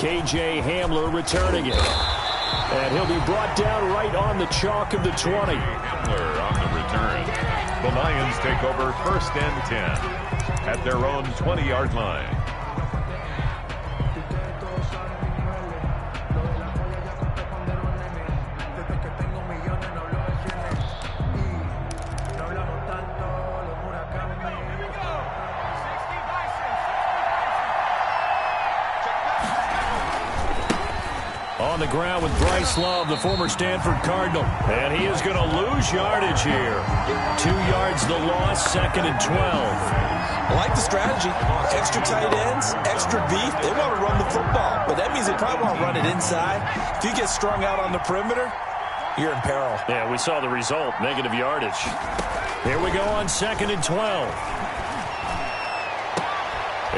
K.J. Hamler returning it. And he'll be brought down right on the chalk of the 20. Hamler on the return. The Lions take over 1st and 10 at their own 20-yard line. On the ground with Bryce Love, the former Stanford Cardinal. And he is going to lose yardage here. 2 yards the loss, 2nd and 12. I like the strategy. Extra tight ends, extra beef. They want to run the football, but that means they probably want to run it inside. If you get strung out on the perimeter, you're in peril. Yeah, we saw the result, negative yardage. Here we go on 2nd and 12.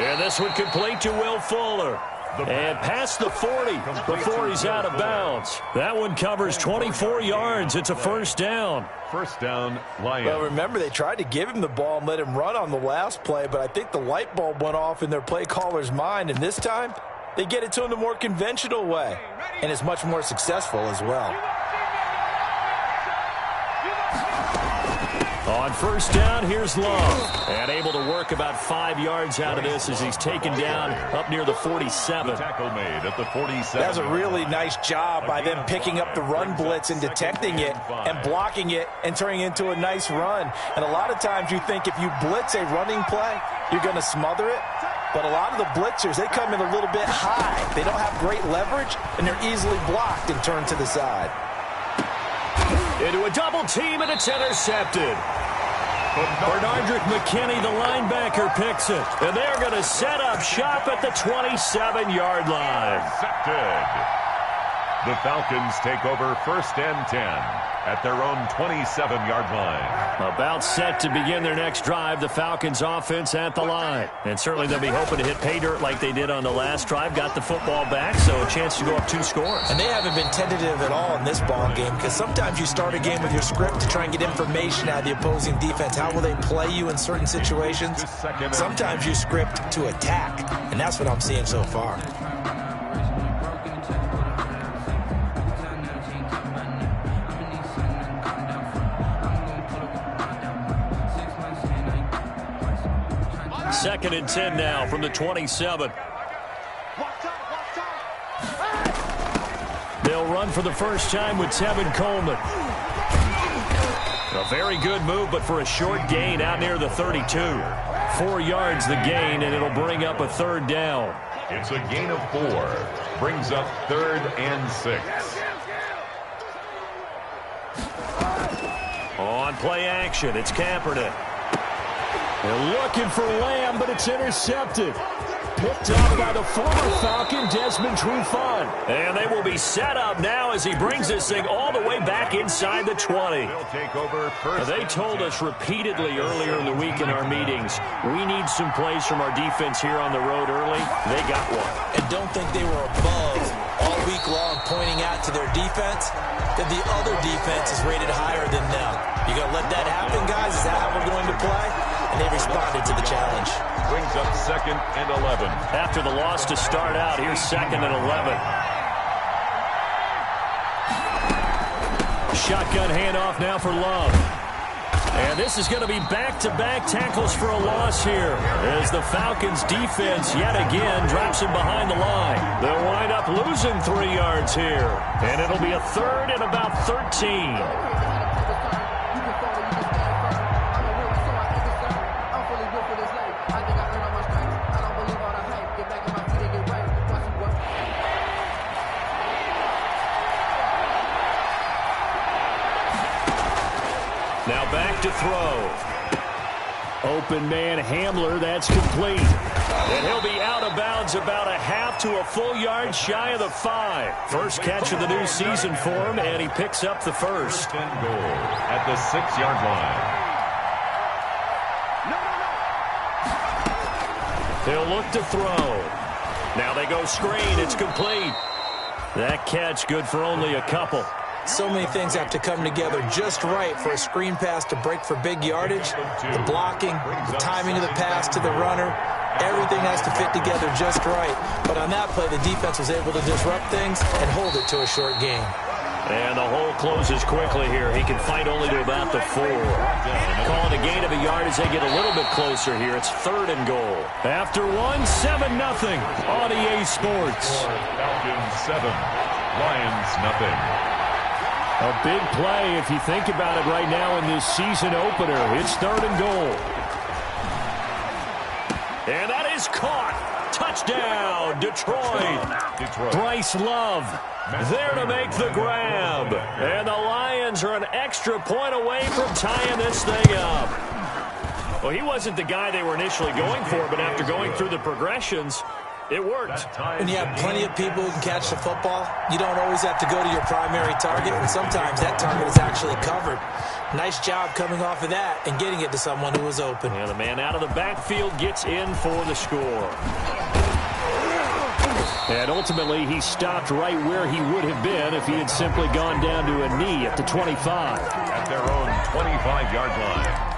And this one complete to Will Fuller. And past the 40 before he's out of bounds. That one covers 24 yards. It's a 1st down. 1st down, Lions. Well, remember, they tried to give him the ball and let him run on the last play, but I think the light bulb went off in their play caller's mind, and this time they get it to him the more conventional way, and it's much more successful as well. On 1st down, here's Love. And able to work about 5 yards out of this as he's taken down up near the 47. The tackle made at the 47. That was a really nice job by them picking up the run blitz and detecting it and blocking it and turning it into a nice run. And a lot of times you think if you blitz a running play, you're going to smother it. But a lot of the blitzers, they come in a little bit high. They don't have great leverage, and they're easily blocked and turned to the side. Into a double team, and it's intercepted. Bernardrick McKinney, the linebacker, picks it. And they're going to set up shop at the 27-yard line. Intercepted. The Falcons take over 1st and 10 at their own 27-yard line. About set to begin their next drive, the Falcons offense at the line. And certainly they'll be hoping to hit pay dirt like they did on the last drive. Got the football back, so a chance to go up 2 scores. And they haven't been tentative at all in this ball game, because sometimes you start a game with your script to try and get information out of the opposing defense. How will they play you in certain situations? Sometimes you script to attack, and that's what I'm seeing so far. Second and 10 now from the 27. They'll run for the first time with Tevin Coleman. A very good move, but for a short gain out near the 32. 4 yards the gain, and it'll bring up a 3rd down. It's a gain of 4. Brings up 3rd and 6. On play action, it's Kaepernick. They're looking for Lamb, but it's intercepted. Picked up by the former Falcon, Desmond Trufant. And they will be set up now as he brings this thing all the way back inside the 20. Take over first. They told us repeatedly earlier in the week in our meetings, we need some plays from our defense here on the road early. They got one. And don't think they were above all week long pointing out to their defense that the other defense is rated higher than them. You going to let that happen, guys? Is that how we're going to play? And they responded to the challenge. Brings up 2nd and 11. After the loss to start out, here's 2nd and 11. Shotgun handoff now for Love. And this is going to be back-to-back tackles for a loss here as the Falcons defense yet again drops him behind the line. They'll wind up losing 3 yards here. And it'll be a 3rd and about 13. Now back to throw. Open man Hamler, that's complete. And he'll be out of bounds about a half to a full yard shy of the 5. First catch of the new season for him, and he picks up the 1st. And goal at the 6-yard line. He'll look to throw. Now they go screen, it's complete. That catch good for only a couple. So many things have to come together just right for a screen pass to break for big yardage. The blocking, the timing of the pass to the runner, Everything has to fit together just right. But on that play, the defense was able to disrupt things and hold it to a short game. And the hole closes quickly here. He can fight only to about the 4. Calling a gain of a yard as they get a little bit closer here. It's 3rd and goal. After 1, 7-0 on EA Sports. Falcons 7, Lions nothing. A big play if you think about it right now in this season opener. It's 3rd and goal. And that is caught. Touchdown, Detroit. Bryce Love there to make the grab. And the Lions are an extra point away from tying this thing up. Well, he wasn't the guy they were initially going for, but after going through the progressions, it worked. When you have plenty of people who can catch the football, you don't always have to go to your primary target, and sometimes that target is actually covered. Nice job coming off of that and getting it to someone who was open. And the man out of the backfield gets in for the score. And ultimately, he stopped right where he would have been if he had simply gone down to a knee at the 25. At their own 25-yard line.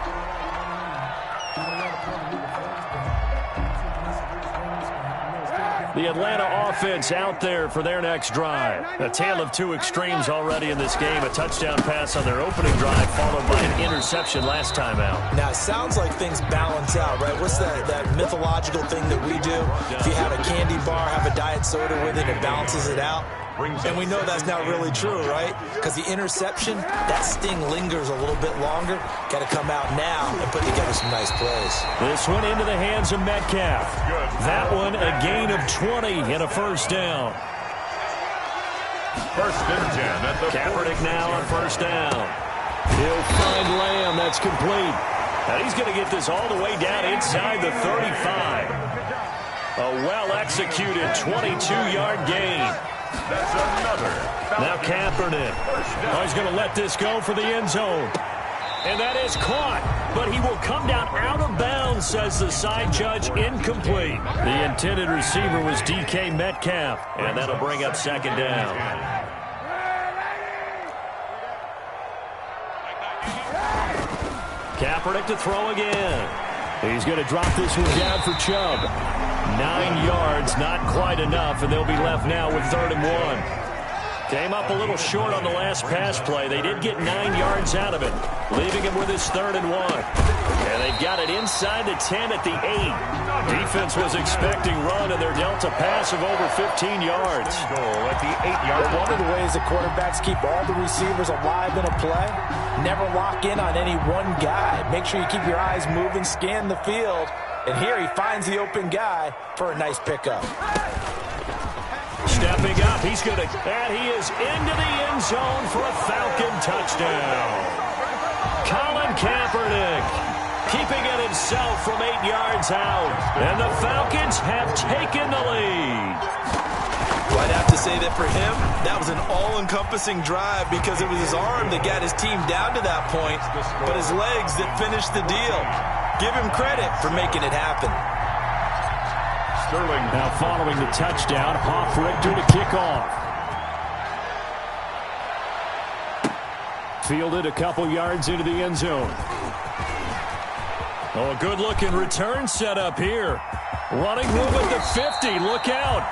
The Atlanta offense out there for their next drive. A tale of two extremes already in this game. A touchdown pass on their opening drive followed by an interception last time out. Now, it sounds like things balance out, right? What's that mythological thing that we do? If you have a candy bar, have a diet soda with it, it balances it out. And we know that's not really true, right? Because the interception, that sting lingers a little bit longer. Got to come out now and put together some nice plays. This one into the hands of Metcalf. That one a gain of 20 and a first down. 1st and 10 at the Kaepernick now on first down. He'll find Lamb. That's complete. Now he's going to get this all the way down inside the 35. A well-executed 22-yard gain. That's another. Now Kaepernick. Oh, he's going to let this go for the end zone. And that is caught. But he will come down out of bounds, says the side judge. Incomplete. The intended receiver was DK Metcalf. And that'll bring up 2nd down. Kaepernick to throw again. He's going to drop this one down for Chubb. 9 yards, not quite enough, and they'll be left now with 3rd and 1. Came up a little short on the last pass play. They did get 9 yards out of it, leaving him with his 3rd and 1. And they've got it inside the 10 at the 8. Defense was expecting run, and they're dealt a pass of over 15 yards. Goal at the 8-yard line. One of the ways the quarterbacks keep all the receivers alive in a play, never lock in on any one guy. Make sure you keep your eyes moving, scan the field. And here he finds the open guy for a nice pickup. Stepping up, he's going to, and he is into the end zone for a Falcon touchdown. Colin Kaepernick keeping it himself from 8 yards out. And the Falcons have taken the lead. Well, I'd have to say that for him, that was an all-encompassing drive because it was his arm that got his team down to that point, but his legs that finished the deal. Give him credit for making it happen. Sterling. Now following the touchdown, Hoff-Richter to kick off. Fielded a couple yards into the end zone. Oh, a good-looking return set up here. Running room at the 50. Look out.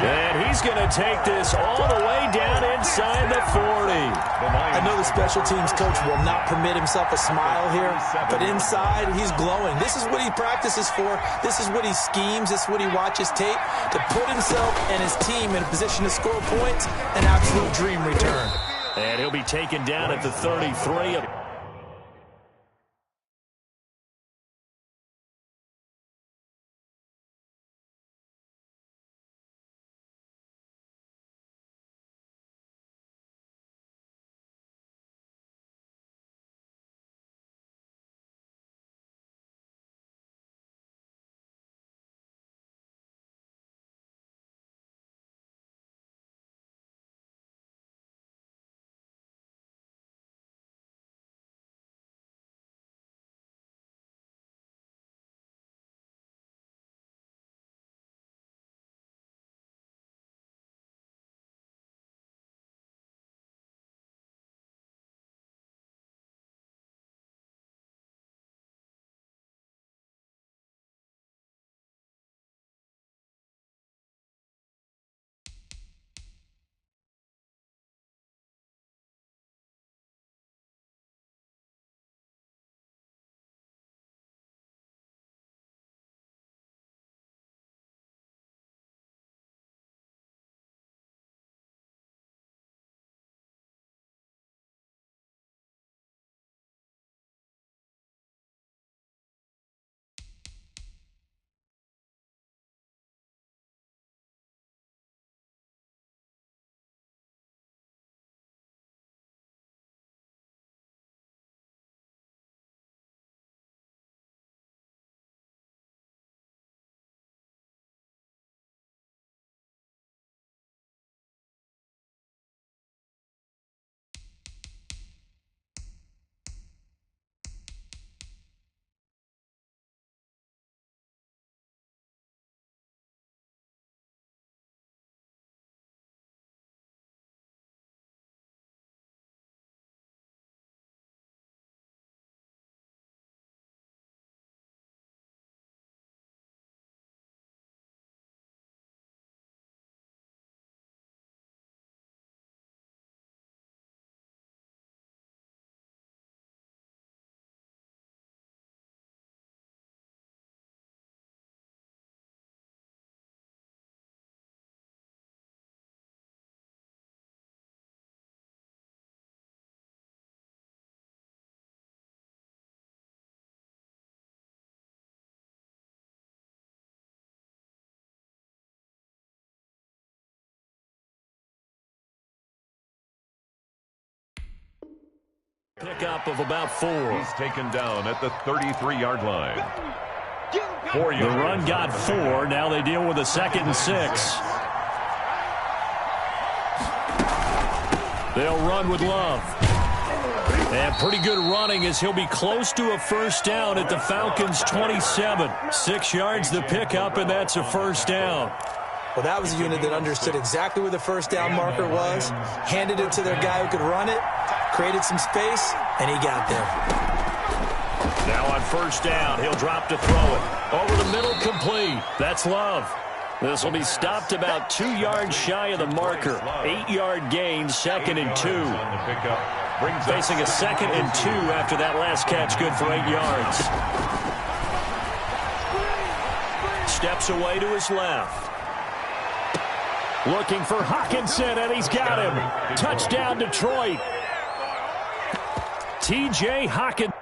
And he's going to take this all the way down inside the 40. I know the special teams coach will not permit himself a smile here, but inside he's glowing. This is what he practices for. This is what he schemes. This is what he watches tape to put himself and his team in a position to score points. An absolute dream return. And he'll be taken down at the 33. Pickup of about 4. He's taken down at the 33-yard line. The run got 4. Now they deal with a 2nd and 6. They'll run with Love. And pretty good running as he'll be close to a first down at the Falcons' 27. 6 yards the pickup, and that's a first down. Well, that was a unit that understood exactly where the first down marker was, handed it to their guy who could run it, created some space, and he got there. Now on first down, he'll drop to throw it. Over the middle, complete. That's Love. This will be stopped about 2 yards shy of the marker. 8-yard gain, 2nd and 2. Facing a 2nd and 2 after that last catch, good for 8 yards. Steps away to his left. Looking for Hawkinson, and he's got him. Touchdown, Detroit. T.J. Hawkinson.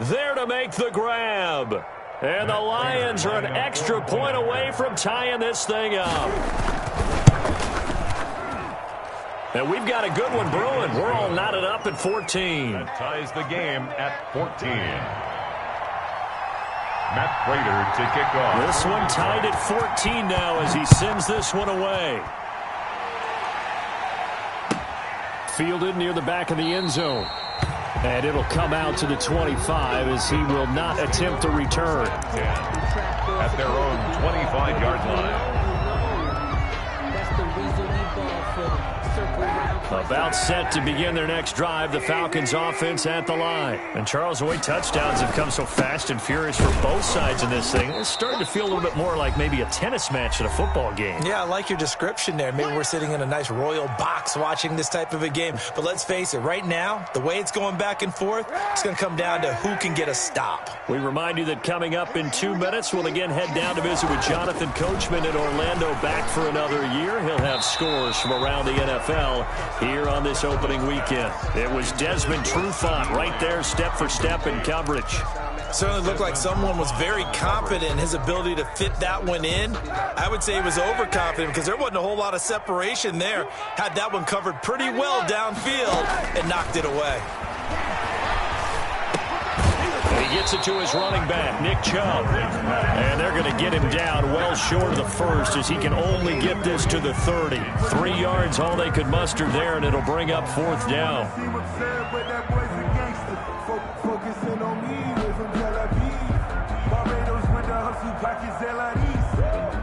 There to make the grab. And the Lions are an extra point away from tying this thing up. And we've got a good one brewing. We're all knotted up at 14. That ties the game at 14. Matt Prater to kick off. This one tied at 14 now as he sends this one away. Fielded near the back of the end zone. And it'll come out to the 25 as he will not attempt to return. At their own 25-yard line. About set to begin their next drive, the Falcons offense at the line. And Charles, the way touchdowns have come so fast and furious for both sides in this thing, it's starting to feel a little bit more like maybe a tennis match at a football game. Yeah, I like your description there. Maybe we're sitting in a nice royal box watching this type of a game. But let's face it, right now, the way it's going back and forth, it's going to come down to who can get a stop. We remind you that coming up in 2 minutes, we'll again head down to visit with Jonathan Coachman in Orlando, back for another year. He'll have scores from around the NFL here on this opening weekend. It was Desmond Trufant right there, step for step in coverage. Certainly looked like someone was very confident in his ability to fit that one in. I would say he was overconfident because there wasn't a whole lot of separation there. Had that one covered pretty well downfield and knocked it away. And he gets gets it to his running back, Nick Chubb. And they're going to get him down well short of the first as he can only get this to the 30. 3 yards, all they could muster there, and it'll bring up 4th down.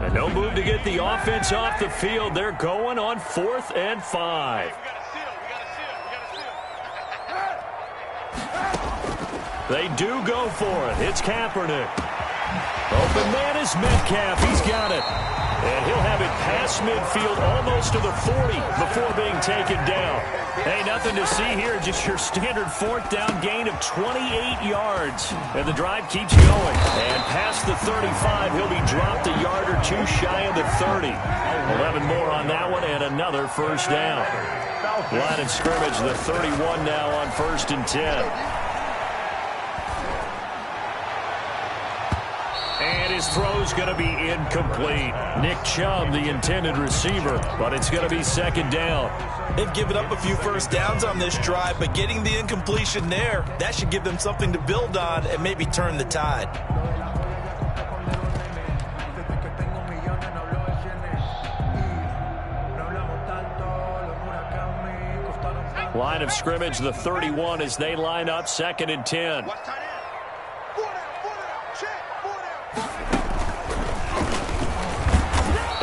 And no move to get the offense off the field. They're going on 4th and 5. They do go for it. It's Kaepernick. Open man is Metcalf. He's got it. And he'll have it past midfield almost to the 40 before being taken down. Hey, nothing to see here. Just your standard 4th down gain of 28 yards. And the drive keeps going. And past the 35, he'll be dropped a yard or 2 shy of the 30. 11 more on that one and another 1st down. Line of scrimmage, the 31 now on 1st and 10. And his throw's going to be incomplete. Nick Chubb, the intended receiver, but it's going to be 2nd down. They've given up a few 1st downs on this drive, but getting the incompletion there, that should give them something to build on and maybe turn the tide. Line of scrimmage, the 31 as they line up 2nd and 10.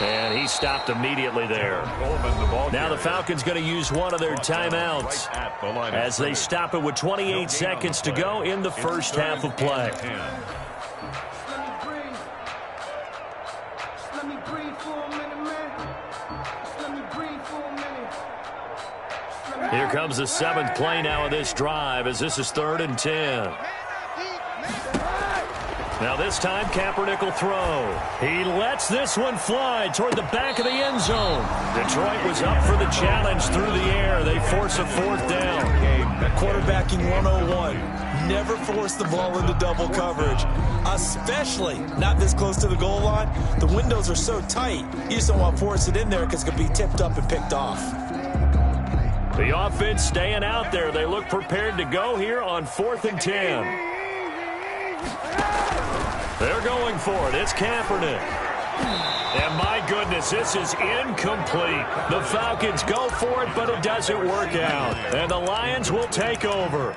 And he stopped immediately there. Now the Falcons going to use one of their timeouts as they stop it with 28 seconds to go in the 1st half of play. Here comes the 7th play now of this drive as this is 3rd and 10. Now this time Kaepernick will throw. He lets this one fly toward the back of the end zone. Detroit was up for the challenge through the air. They force a 4th down. Quarterbacking 101. Never force the ball into double coverage, especially not this close to the goal line. The windows are so tight, you just don't want to force it in there because it could be tipped up and picked off. The offense staying out there. They look prepared to go here on 4th and 10. They're going for it. It's Kaepernick. And my goodness, this is incomplete. The Falcons go for it, but it doesn't work out. And the Lions will take over.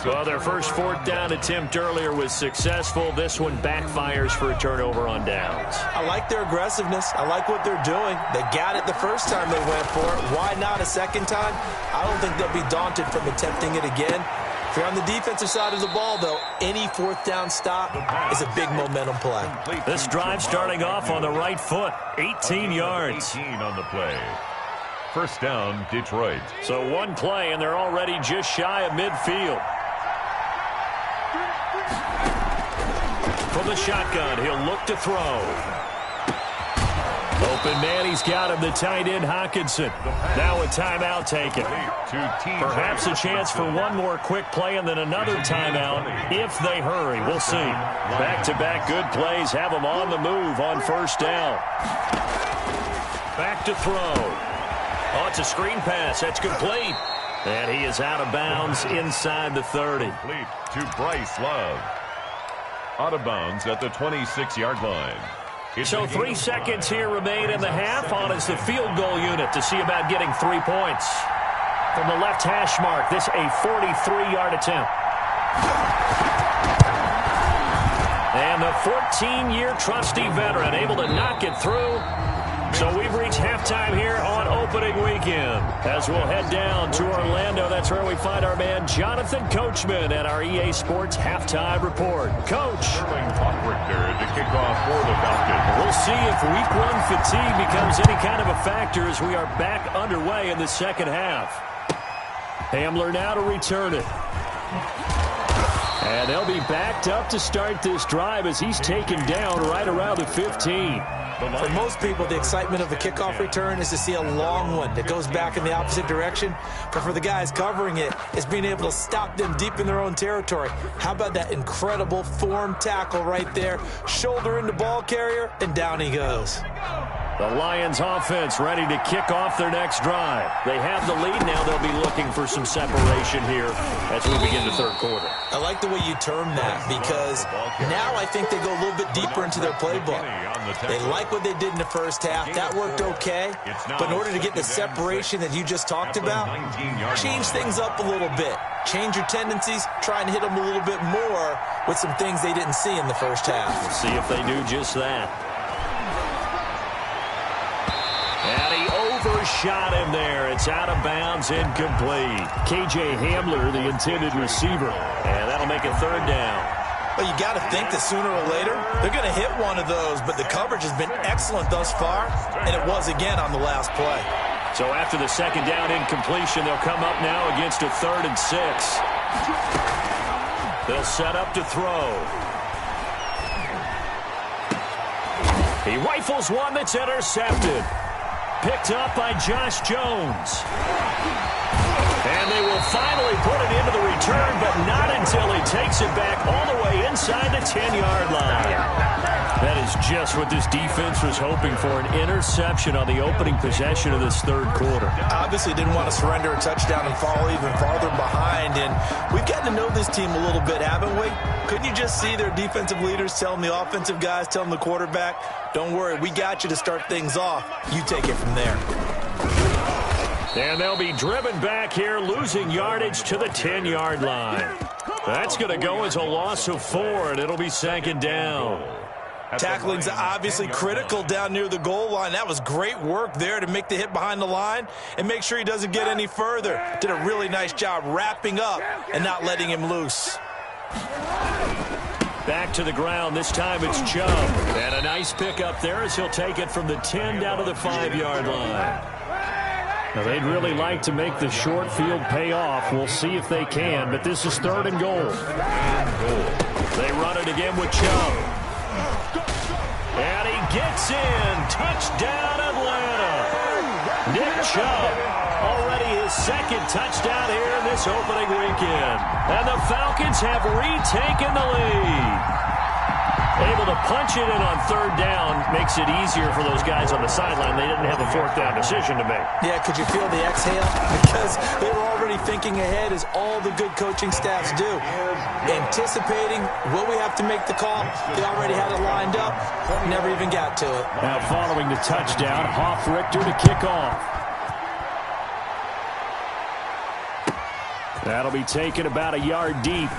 Well, their first 4th down attempt earlier was successful. This one backfires for a turnover on downs. I like their aggressiveness. I like what they're doing. They got it the first time they went for it. Why not a second time? I don't think they'll be daunted from attempting it again. If you're on the defensive side of the ball, though, any 4th down stop is a big momentum play. This drive starting off on the right foot, 18 yards. 18 on the play. 1st down, Detroit. So one play, and they're already just shy of midfield. From the shotgun, he'll look to throw. Open man, he's got him, the tight end Hockenson. Now a timeout taken. Perhaps a chance for one more quick play and then another timeout if they hurry. We'll see. Back-to-back good plays have them on the move on 1st down. Back to throw. Oh, it's a screen pass. That's complete. And he is out of bounds inside the 30. Complete to Bryce Love. Out of bounds at the 26-yard line. So 3 seconds here remain in the half. On is the field goal unit to see about getting 3 points. From the left hash mark, this a 43-yard attempt. And the 14-year trusty veteran able to knock it through. So we've reached halftime here on opening weekend. As we'll head down to Orlando, that's where we find our man Jonathan Coachman at our EA Sports Halftime Report. Coach. There to kick off for the Falcons. We'll see if week 1 fatigue becomes any kind of a factor as we are back underway in the 2nd half. Hamler now to return it. And they'll be backed up to start this drive as he's taken down right around the 15. For most people, the excitement of the kickoff return is to see a long one that goes back in the opposite direction. But for the guys covering it, it's being able to stop them deep in their own territory. How about that incredible form tackle right there? Shoulder into ball carrier, and down he goes. The Lions offense ready to kick off their next drive. They have the lead now. They'll be looking for some separation here as we begin the third quarter. I like the way you term that because now I think they go a little bit deeper into their playbook. They like what they did in the first half. That worked okay. But in order to get the separation that you just talked about, change things up a little bit. Change your tendencies. Try and hit them a little bit more with some things they didn't see in the first half. We'll see if they do just that. And he overshot him there. It's out of bounds, incomplete. K.J. Hamler, the intended receiver. And that'll make it third down. Well, you got to think that sooner or later, they're going to hit one of those, but the coverage has been excellent thus far, and it was again on the last play. So after the second down incompletion, they'll come up now against a 3rd and 6. They'll set up to throw. He rifles one that's intercepted. Picked up by Josh Jones. And they will finally put it into the return, but not until he takes it back all the way inside the 10-yard line. That is just what this defense was hoping for, an interception on the opening possession of this third quarter. Obviously didn't want to surrender a touchdown and fall even farther behind, and we've gotten to know this team a little bit, haven't we? Couldn't you just see their defensive leaders telling the offensive guys, telling the quarterback, don't worry, we got you to start things off. You take it from there. And they'll be driven back here, losing yardage to the 10-yard line. That's going to go as a loss of 4, and it'll be 2nd down. Tackling's obviously critical down near the goal line. That was great work there to make the hit behind the line and make sure he doesn't get any further. Did a really nice job wrapping up and not letting him loose. Back to the ground. This time it's Chubb. And a nice pickup there as he'll take it from the 10 down to the 5-yard line. Now, they'd really like to make the short field pay off. We'll see if they can, but this is 3rd and goal. They run it again with Chubb. And he gets in. Touchdown, Atlanta. Nick Chubb, already his 2nd touchdown here in this opening weekend. And the Falcons have retaken the lead. Able to punch it in on 3rd down makes it easier for those guys on the sideline. They didn't have a 4th down decision to make. Yeah, could you feel the exhale? Because they were already thinking ahead, as all the good coaching staffs do. Anticipating, will we have to make the call? They already had it lined up. Never even got to it. Now following the touchdown, Hoff-Richter to kick off. That'll be taken about a yard deep.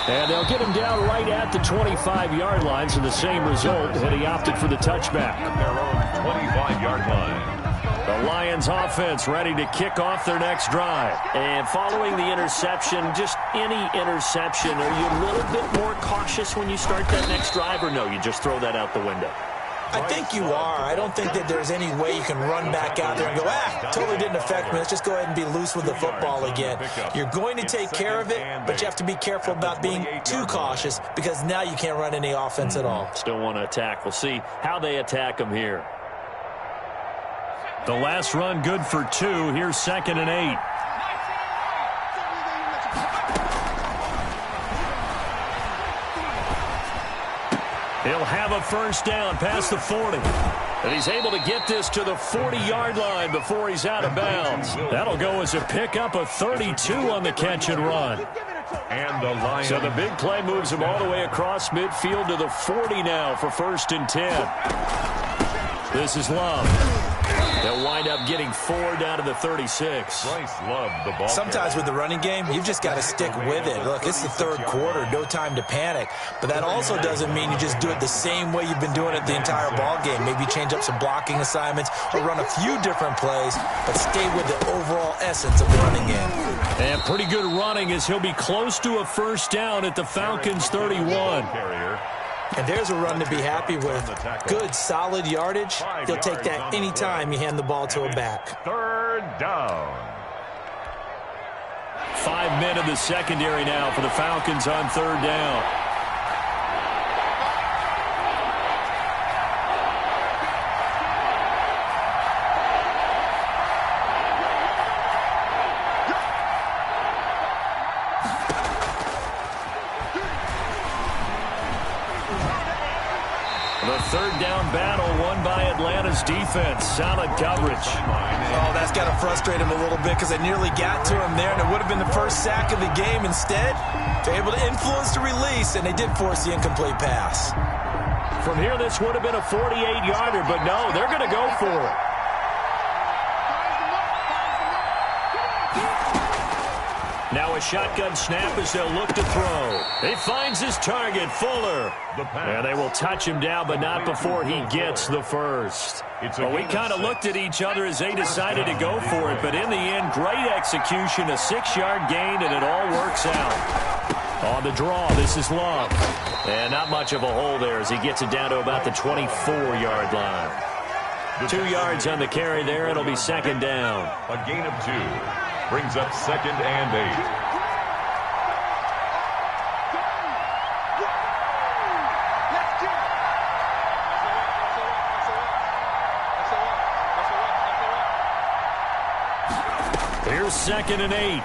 And they'll get him down right at the 25-yard line, so the same result, and he opted for the touchback. Their own 25-yard line. The Lions offense ready to kick off their next drive. And following the interception, just any interception, are you a little bit more cautious when you start that next drive, or no, you just throw that out the window? I think you are. I don't think that there's any way you can run back out there and go, totally didn't affect me. Let's just go ahead and be loose with the football again. You're going to take care of it, but you have to be careful about being too cautious because now you can't run any offense at all. Still want to attack. We'll see how they attack them here. The last run good for 2. Here's 2nd and 8. He'll have a 1st down past the 40. And he's able to get this to the 40-yard line before he's out of bounds. That'll go as a pickup of 32 on the catch and run. And the Lions. So the big play moves him all the way across midfield to the 40 now for 1st and 10. This is Love. They'll wind up getting 4 down to the 36. Bryce loved the ball. Sometimes with the running game, you've just got to stick with it. Look, it's the 3rd quarter, no time to panic. But that also doesn't mean you just do it the same way you've been doing it the entire ball game. Maybe change up some blocking assignments or run a few different plays, but stay with the overall essence of the running game. And pretty good running as he'll be close to a 1st down at the Falcons' 31. And there's a run to be happy with. Good, solid yardage. He'll take that anytime you hand the ball to a back. 3rd down. 5 men in the secondary now for the Falcons on 3rd down. The 3rd down battle won by Atlanta's defense. Solid coverage. Oh, that's got to frustrate him a little bit because they nearly got to him there, and it would have been the first sack of the game. Instead, they're able to influence the release, and they did force the incomplete pass. From here, this would have been a 48-yarder, but no, they're going to go for it. Now a shotgun snap as they'll look to throw. He finds his target, Fuller. And they will touch him down, but not before he gets the first. Well, we kind of looked at each other as they decided to go for it, but in the end, great execution, a 6-yard gain, and it all works out. On the draw, this is Love. And not much of a hole there as he gets it down to about the 24-yard line. 2 yards on the carry there. It'll be second down. A gain of 2. Brings up 2nd and 8. Here's 2nd and 8.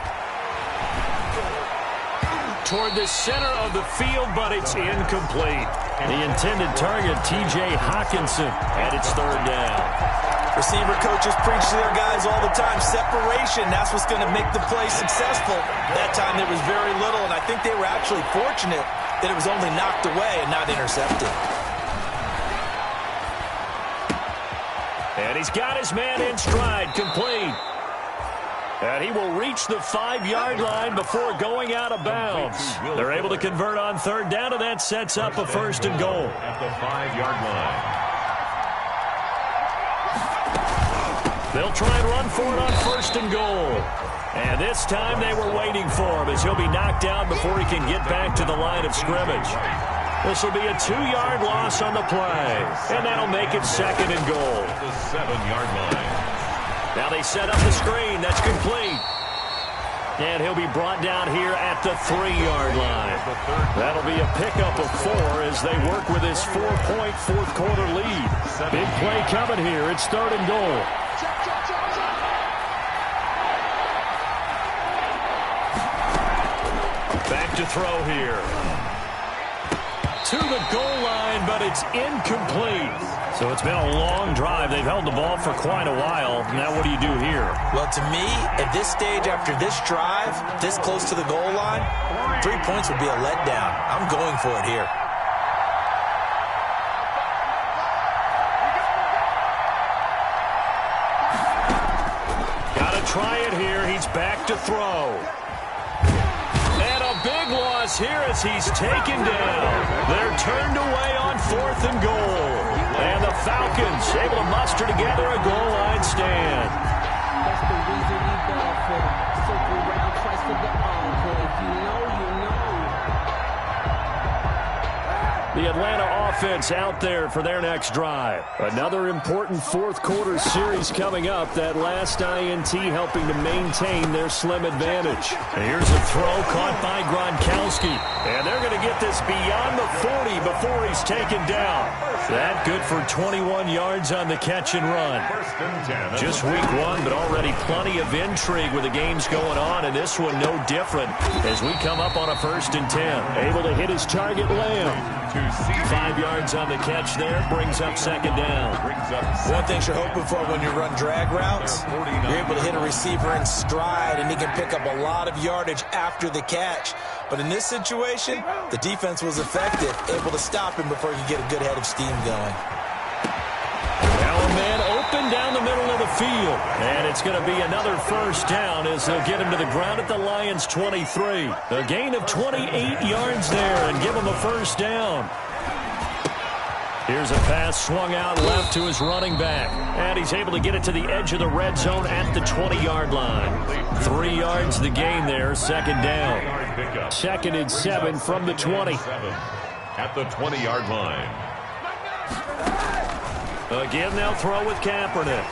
Toward the center of the field, but it's incomplete. The intended target, T.J. Hawkinson, and it's 3rd down. Receiver coaches preach to their guys all the time. Separation, that's what's going to make the play successful. That time there was very little, and I think they were actually fortunate that it was only knocked away and not intercepted. And he's got his man in stride, complete. And he will reach the 5-yard line before going out of bounds. They're able to convert on 3rd down, and that sets up a 1st and goal. At the 5-yard line. They'll try and run for it on 1st and goal. And this time they were waiting for him as he'll be knocked down before he can get back to the line of scrimmage. This will be a 2-yard loss on the play. And that'll make it 2nd and goal. The 7-yard line. Now they set up the screen. That's complete. And he'll be brought down here at the 3-yard line. That'll be a pickup of 4 as they work with his 4-point fourth-quarter lead. Big play coming here. It's 3rd and goal. Back to throw here. To the goal line, but it's incomplete. So it's been a long drive. They've held the ball for quite a while. Now what do you do here? Well, to me, at this stage after this drive, this close to the goal line, 3 points would be a letdown. I'm going for it here. Got to try it here. He's back to throw. And a big loss here as he's taken down. They're turned away on 4th and goal. And the Falcons able to muster together a goal line stand. That's the reason we ball for them. Circle around twice for the encore. If you know, you know. The Atlanta offense out there for their next drive. Another important fourth-quarter series coming up. That last INT helping to maintain their slim advantage. And here's a throw caught by Gronkowski. And they're going to get this beyond the 40 before he's taken down. That good for 21 yards on the catch and run. Just week 1, but already plenty of intrigue with the games going on, and this one no different as we come up on a 1st and 10. Able to hit his target, Lamb. 5 yards on the catch there, brings up 2nd down. One thing you're hoping for when you run drag routes, you're able to hit a receiver in stride, and he can pick up a lot of yardage after the catch. But in this situation, the defense was effective, able to stop him before he could get a good head of steam going. Now a man open down the middle of the field. And it's going to be another 1st down as they'll get him to the ground at the Lions' 23. A gain of 28 yards there and give him a 1st down. Here's a pass swung out left to his running back. And he's able to get it to the edge of the red zone at the 20-yard line. 3 yards the gain there, 2nd down. 2nd and 7 from the 20. At the 20-yard line. Again, they'll throw with Kaepernick.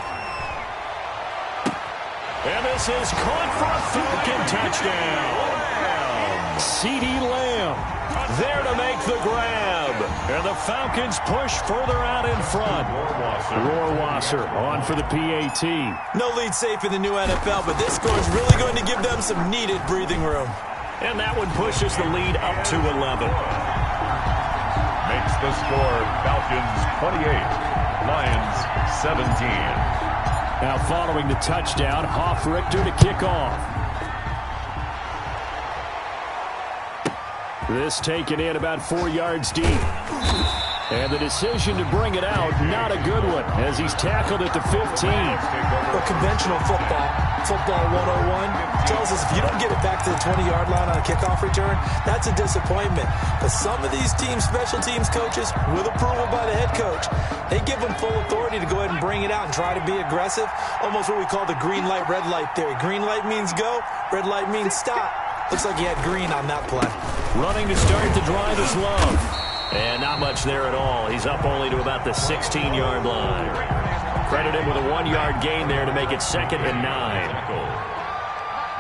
And this is caught for a Falcon touchdown. CeeDee Lamb there to make the grab. And the Falcons push further out in front. Rohrwasser on for the PAT. No lead safe in the new NFL, but this score is really going to give them some needed breathing room. And that one pushes the lead up to 11. Makes the score Falcons 28. Lions 17. Now following the touchdown, Richter to kick off. This taken in about 4 yards deep. And the decision to bring it out, not a good one, as he's tackled at the 15. Well, conventional football 101, tells us if you don't get it back to the 20-yard line on a kickoff return, that's a disappointment. But some of these special teams coaches, with approval by the head coach, they give them full authority to go ahead and bring it out and try to be aggressive. Almost what we call the green light, red light theory. Green light means go, red light means stop. Looks like he had green on that play. Running to start the drive is Love. And not much there at all. He's up only to about the 16-yard line. Credit him with a 1-yard gain there to make it 2nd and 9.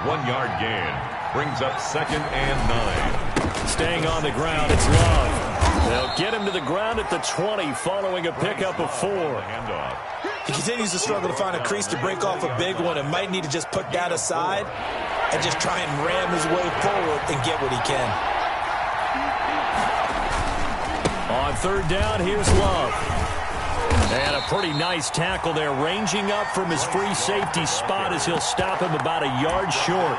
1-yard gain brings up 2nd and 9. Staying on the ground, it's Love. They'll get him to the ground at the 20 following a pickup of 4. Handoff. He continues to struggle to find a crease to break off a big one and might need to just put that aside and just try and ram his way forward and get what he can. On 3rd down, here's Love. And a pretty nice tackle there, ranging up from his free safety spot as he'll stop him about a yard short.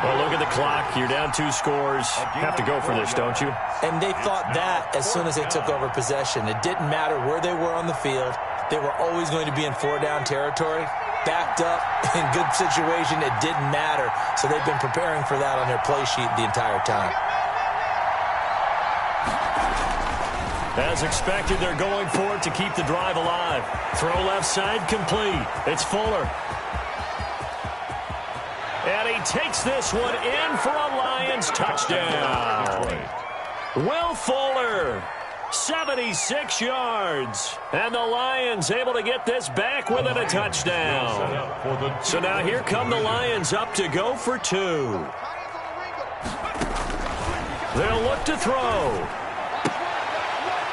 Well, look at the clock. You're down 2 scores. Have to go for this, don't you? And they thought that as soon as they took over possession. It didn't matter where they were on the field. They were always going to be in 4-down territory. Backed up, in good situation, it didn't matter. So they've been preparing for that on their play sheet the entire time. As expected, they're going for it to keep the drive alive. Throw left side complete. It's Fuller. And he takes this one in for a Lions touchdown. Will Fuller, 76 yards. And the Lions able to get this back within a touchdown. So now here come the Lions up to go for 2. They'll look to throw.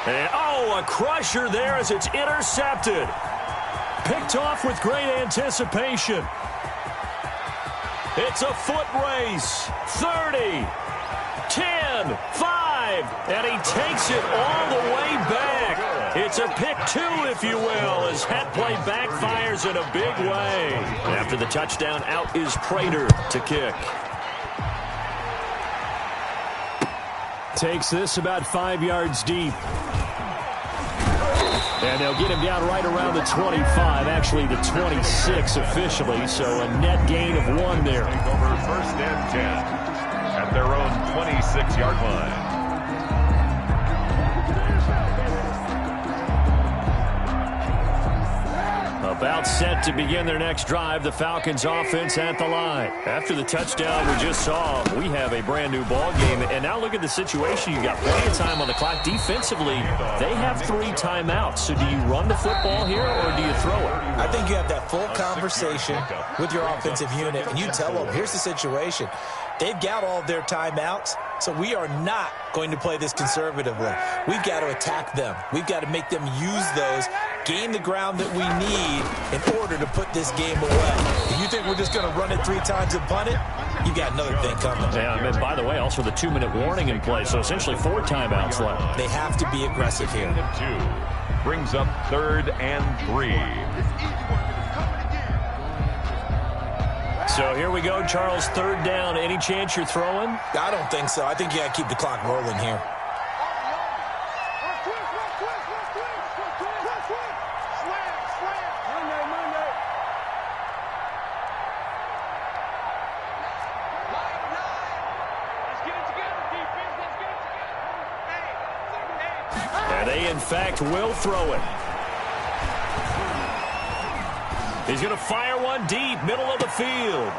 And, a crusher there as it's intercepted. Picked off with great anticipation. It's a foot race. 30, 10, 5, and he takes it all the way back. It's a pick 2, if you will, as that play backfires in a big way. After the touchdown, out is Prater to kick. Takes this about 5 yards deep. And they'll get him down right around the 25, actually the 26 officially, so a net gain of 1 there. Over 1st and 10 at their own 26-yard line. About set to begin their next drive, the Falcons offense at the line. After the touchdown we just saw, we have a brand new ball game. And now look at the situation. You got plenty of time on the clock. Defensively, they have 3 timeouts. So do you run the football here or do you throw it? I think you have that full conversation with your offensive unit, and you tell them, here's the situation. They've got all of their timeouts, so we are not going to play this conservatively. We've got to attack them. We've got to make them use those, gain the ground that we need in order to put this game away. If you think we're just going to run it 3 times and punt it, you got another thing coming. Yeah, and by the way, also the 2-minute warning in play, so essentially 4 timeouts left. They have to be aggressive here. 2 brings up 3rd and 3. So here we go, Charles, 3rd down. Any chance you're throwing? I don't think so. I think you got to keep the clock rolling here. And they, in fact, will throw it. He's going to fire one deep, middle of the field.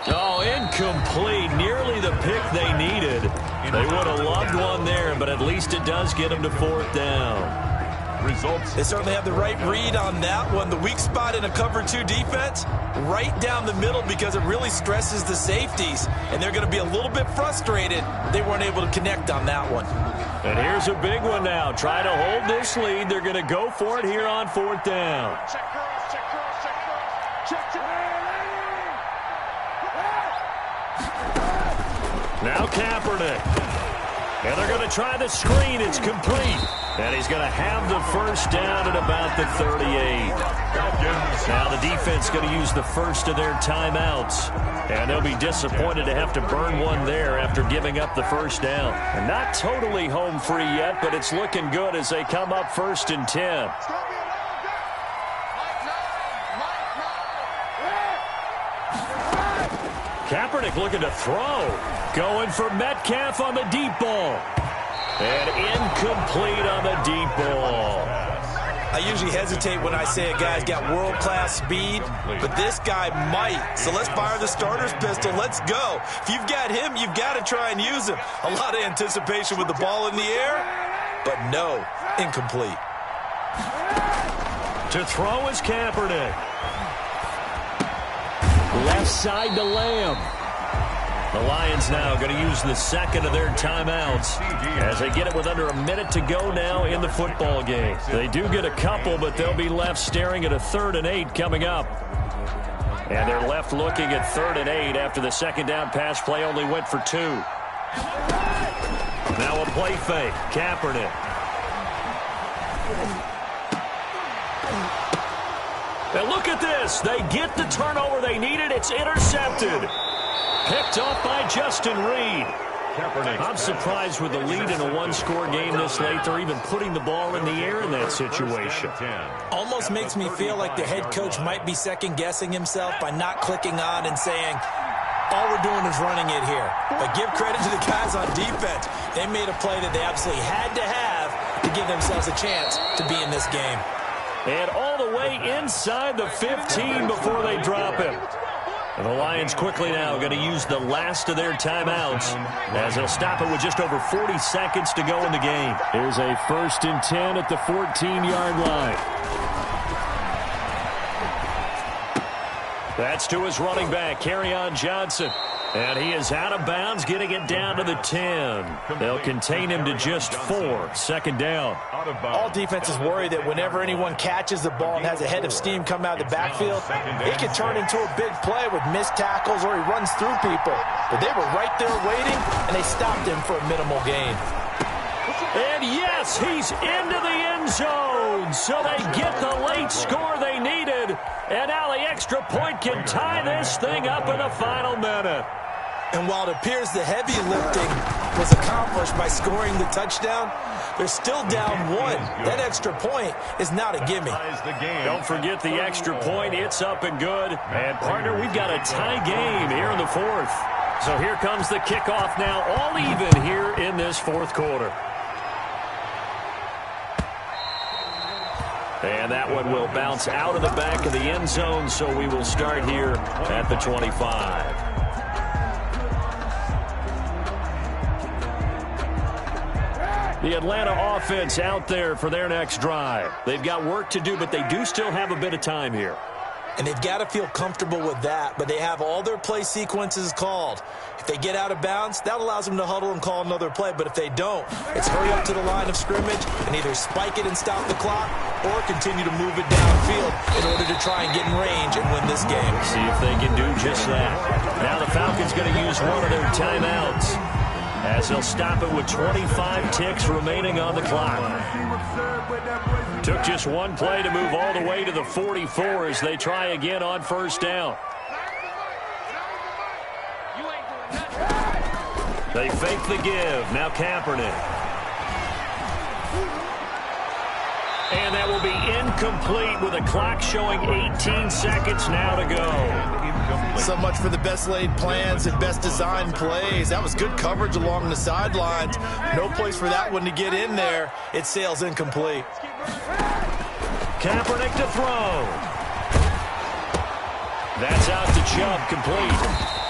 Oh, incomplete. Nearly the pick they needed. They would have loved one there, but at least it does get them to 4th down. Results. They certainly have the right read on that one. The weak spot in a cover 2 defense, right down the middle because it really stresses the safeties. And they're going to be a little bit frustrated they weren't able to connect on that one. And here's a big one now. Try to hold this lead. They're going to go for it here on 4th down. Now Kaepernick. And they're going to try the screen. It's complete. And he's going to have the first down at about the 38. Now the defense going to use the first of their timeouts. And they'll be disappointed to have to burn one there after giving up the first down. And not totally home free yet, but it's looking good as they come up 1st and 10. Kaepernick looking to throw. Going for Metcalf on the deep ball. And incomplete on the deep ball. I usually hesitate when I say a guy's got world-class speed, but this guy might. So let's fire the starter's pistol. Let's go. If you've got him, you've got to try and use him. A lot of anticipation with the ball in the air, but no, incomplete. To throw is Kaepernick. Left side to Lamb. The Lions now going to use the second of their timeouts as they get it with under a minute to go now in the football game. They do get a couple, but they'll be left staring at a 3rd and 8 coming up. And they're left looking at 3rd and 8 after the second down pass play only went for 2. Now a play fake. Kaepernick. And look at this. They get the turnover they needed. It's intercepted. Picked off by Justin Reed. I'm surprised with the lead in a one-score game this late, they're even putting the ball in the air in that situation. Almost makes me feel like the head coach might be second-guessing himself by not clicking on and saying, all we're doing is running it here. But give credit to the guys on defense. They made a play that they absolutely had to have to give themselves a chance to be in this game. And all the way inside the 15 before they drop him. And the Lions quickly now going to use the last of their timeouts as they'll stop it with just over 40 seconds to go in the game. Here's a 1st and 10 at the 14-yard line. That's to his running back, Kerryon Johnson. And he is out of bounds, getting it down to the 10. They'll contain him to just 4. Second down. All defenses worry that whenever anyone catches the ball and has a head of steam come out of the backfield, it can turn into a big play with missed tackles or he runs through people. But they were right there waiting, and they stopped him for a minimal gain. And yes, he's into the end zone. So they get the late score they needed. And now the extra point can tie this thing up in the final minute. And while it appears the heavy lifting was accomplished by scoring the touchdown, they're still down 1. That extra point is not a gimme. Don't forget the extra point. It's up and good. And, partner, we've got a tie game here in the 4th. So here comes the kickoff now, all even here in this 4th quarter. And that one will bounce out of the back of the end zone, so we will start here at the 25. The Atlanta offense out there for their next drive. They've got work to do, but they do still have a bit of time here. And they've got to feel comfortable with that, but they have all their play sequences called. If they get out of bounds, that allows them to huddle and call another play. But if they don't, it's hurry up to the line of scrimmage and either spike it and stop the clock or continue to move it downfield in order to try and get in range and win this game. See if they can do just that. Now the Falcons going to use one of their timeouts as they'll stop it with 25 ticks remaining on the clock. Took just one play to move all the way to the 44 as they try again on 1st down. They fake the give. Now Kaepernick. And that will be incomplete with a clock showing 18 seconds now to go. So much for the best laid plans and best designed plays. That was good coverage along the sidelines. No place for that one to get in there. It sails incomplete. Kaepernick to throw. That's out to Chubb, complete.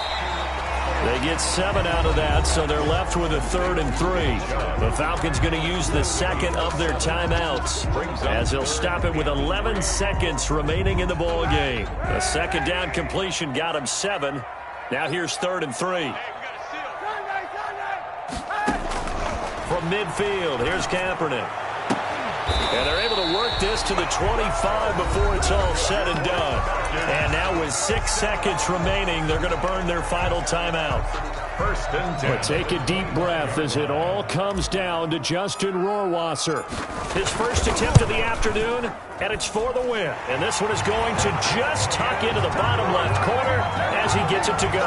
They get 7 out of that, so they're left with a 3rd and 3. The Falcons going to use the second of their timeouts as they'll stop it with 11 seconds remaining in the ball game. The second down completion got them 7. Now here's 3rd and 3. From midfield, here's Kaepernick. And they're able to work this to the 25 before it's all said and done. And now with 6 seconds remaining, they're going to burn their final timeout. first and 10. But take a deep breath as it all comes down to Justin Rohrwasser. His first attempt of the afternoon, and it's for the win. And this one is going to just tuck into the bottom left corner as he gets it to go.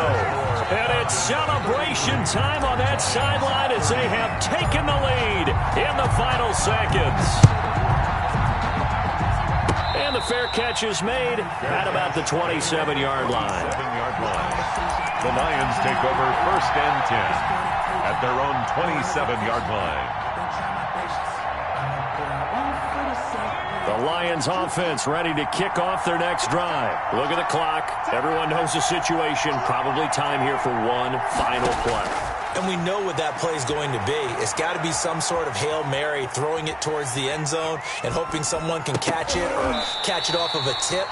And it's celebration time on that sideline as they have taken the lead in the final seconds. And the fair catch is made at about the 27-yard line. The Lions take over first and 10 at their own 27-yard line. The Lions offense ready to kick off their next drive. Look at the clock. Everyone knows the situation. Probably time here for one final play. And we know what that play is going to be. It's got to be some sort of Hail Mary, throwing it towards the end zone and hoping someone can catch it or catch it off of a tip.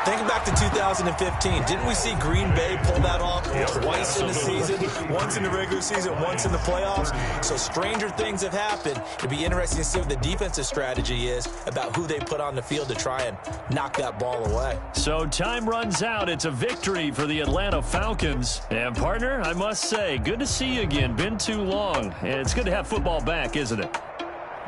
Think back to 2015. Didn't we see Green Bay pull that off twice in the season? Once in the regular season, once in the playoffs. So stranger things have happened. It'll be interesting to see what the defensive strategy is about who they put on the field to try and knock that ball away. So time runs out. It's a victory for the Atlanta Falcons. And partner, I must say, good to see you again. Been too long. It's good to have football back, isn't it?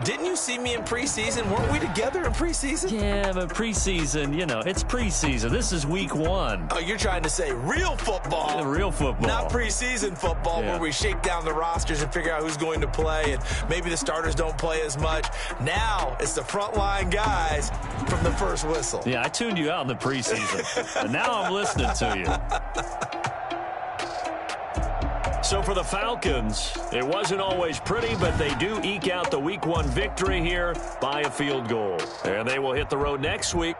Didn't you see me in preseason? Weren't we together in preseason? Yeah, but preseason, you know, it's preseason. This is week one. Oh, you're trying to say real football. Real football. Not preseason football where we shake down the rosters and figure out who's going to play, and maybe the starters don't play as much. Now it's the frontline guys from the first whistle. Yeah, I tuned you out in the preseason, and now I'm listening to you. So for the Falcons, it wasn't always pretty, but they do eke out the week one victory here by a field goal. And they will hit the road next week